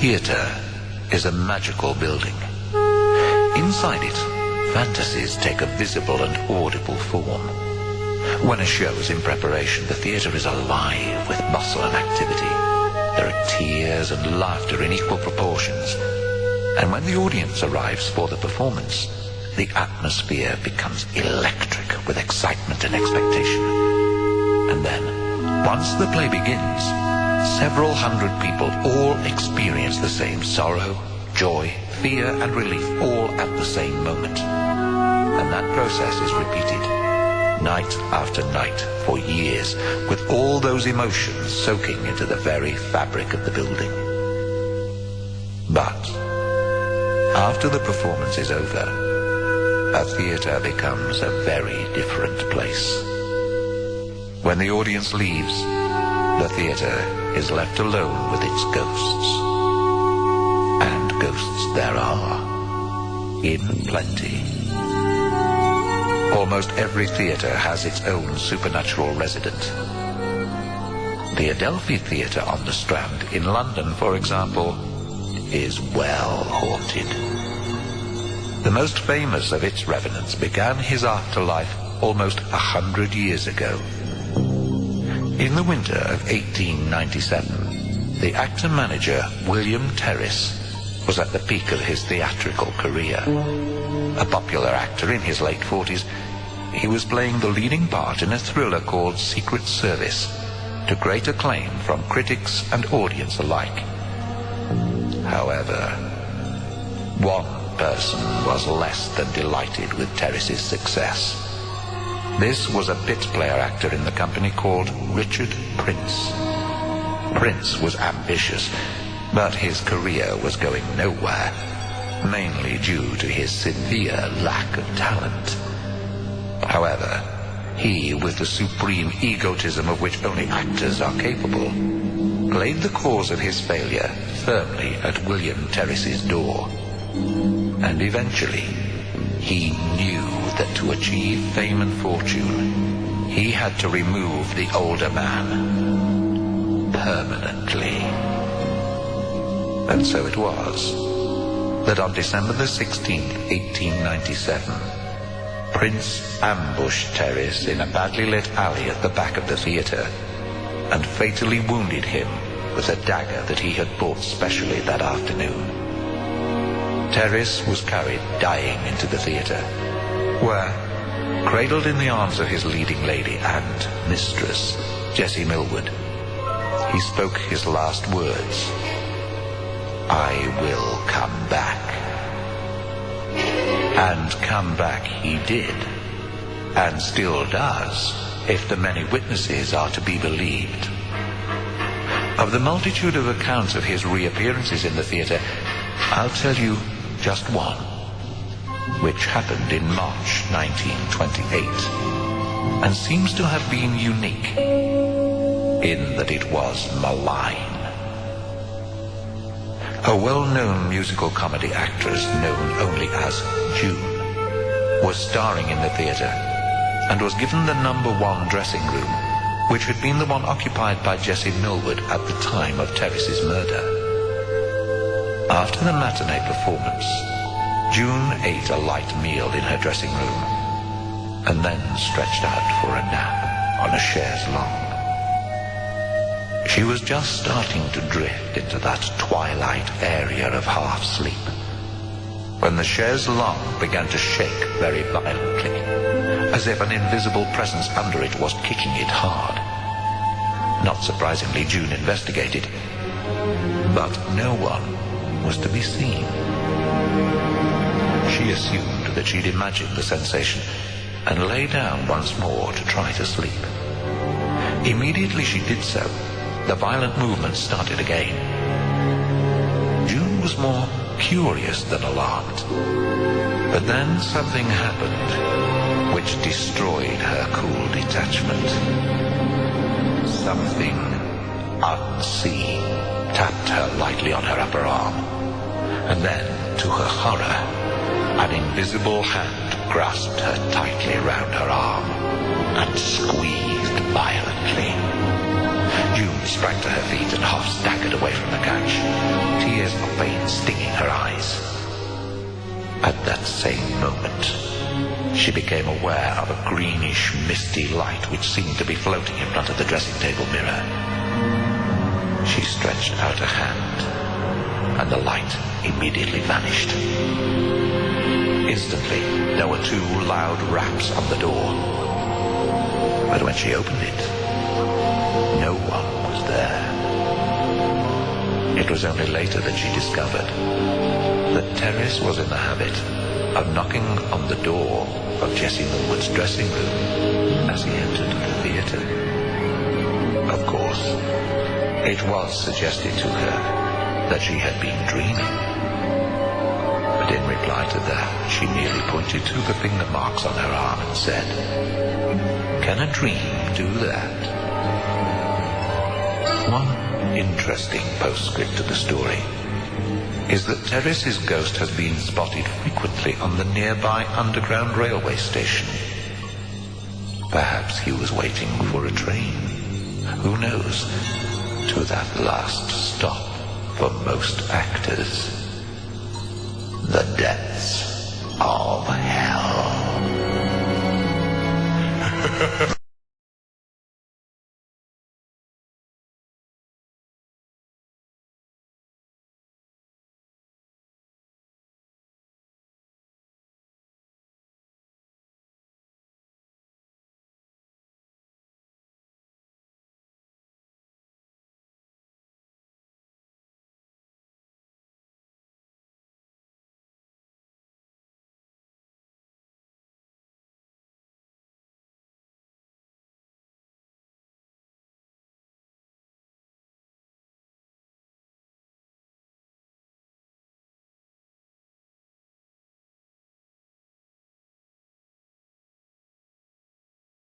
theatre is a magical building. Inside it, fantasies take a visible and audible form. When a show is in preparation, the theatre is alive with bustle and activity. There are tears and laughter in equal proportions. And when the audience arrives for the performance, the atmosphere becomes electric with excitement and expectation. And then, once the play begins, several hundred people all experience the same sorrow, joy, fear and relief all at the same moment. And that process is repeated night after night for years, with all those emotions soaking into the very fabric of the building. But after the performance is over, a theatre becomes a very different place. When the audience leaves, the theatre is left alone with its ghosts. And ghosts there are, in plenty. Almost every theatre has its own supernatural resident. The Adelphi Theatre on the Strand in London, for example, is well haunted. The most famous of its revenants began his afterlife almost 100 years ago. In the winter of 1897, the actor-manager William Terriss was at the peak of his theatrical career. A popular actor in his late 40s, he was playing the leading part in a thriller called Secret Service, to great acclaim from critics and audience alike. However, one person was less than delighted with Terriss's success. This was a bit player actor in the company called Richard Prince. Prince was ambitious, but his career was going nowhere, mainly due to his severe lack of talent. However, he, with the supreme egotism of which only actors are capable, laid the cause of his failure firmly at William Terriss's door. And eventually, he knew that to achieve fame and fortune, he had to remove the older man permanently. And so it was that on December the 16th, 1897, Prince ambushed Terriss in a badly lit alley at the back of the theatre and fatally wounded him with a dagger that he had bought specially that afternoon. Terriss was carried dying into the theatre, where, cradled in the arms of his leading lady and mistress, Jessie Millward, he spoke his last words: "I will come back." And come back he did, and still does, if the many witnesses are to be believed. Of the multitude of accounts of his reappearances in the theatre, I'll tell you just one, which happened in March 1928, and seems to have been unique, in that it was malign. A well-known musical comedy actress known only as June was starring in the theatre and was given the #1 dressing room, which had been the one occupied by Jessie Millward at the time of Terriss's murder. After the matinee performance, June ate a light meal in her dressing room and then stretched out for a nap on a chaise longue. She was just starting to drift into that twilight area of half-sleep when the chaise longue began to shake very violently, as if an invisible presence under it was kicking it hard. Not surprisingly, June investigated, but no one was to be seen. She assumed that she'd imagined the sensation and lay down once more to try to sleep. Immediately she did so, the violent movement started again. June was more curious than alarmed. But then something happened which destroyed her cool detachment. Something unseen tapped her lightly on her upper arm, and then, to her horror, an invisible hand grasped her tightly round her arm and squeezed violently. June sprang to her feet and half staggered away from the couch. Tears her eyes. At that same moment, she became aware of a greenish, misty light which seemed to be floating in front of the dressing table mirror. She stretched out a hand, and the light immediately vanished. Instantly, there were 2 loud raps on the door. But when she opened it, no one was there. It was only later that she discovered that Terriss was in the habit of knocking on the door of Jessie Millwood's dressing room as he entered the theatre. Of course, it was suggested to her that she had been dreaming. But in reply to that, she merely pointed to the finger marks on her arm and said, "Can a dream do that?" One interesting postscript to the story is that Terriss's ghost has been spotted frequently on the nearby underground railway station. Perhaps he was waiting for a train, who knows, to that last stop for most actors, the depths of hell.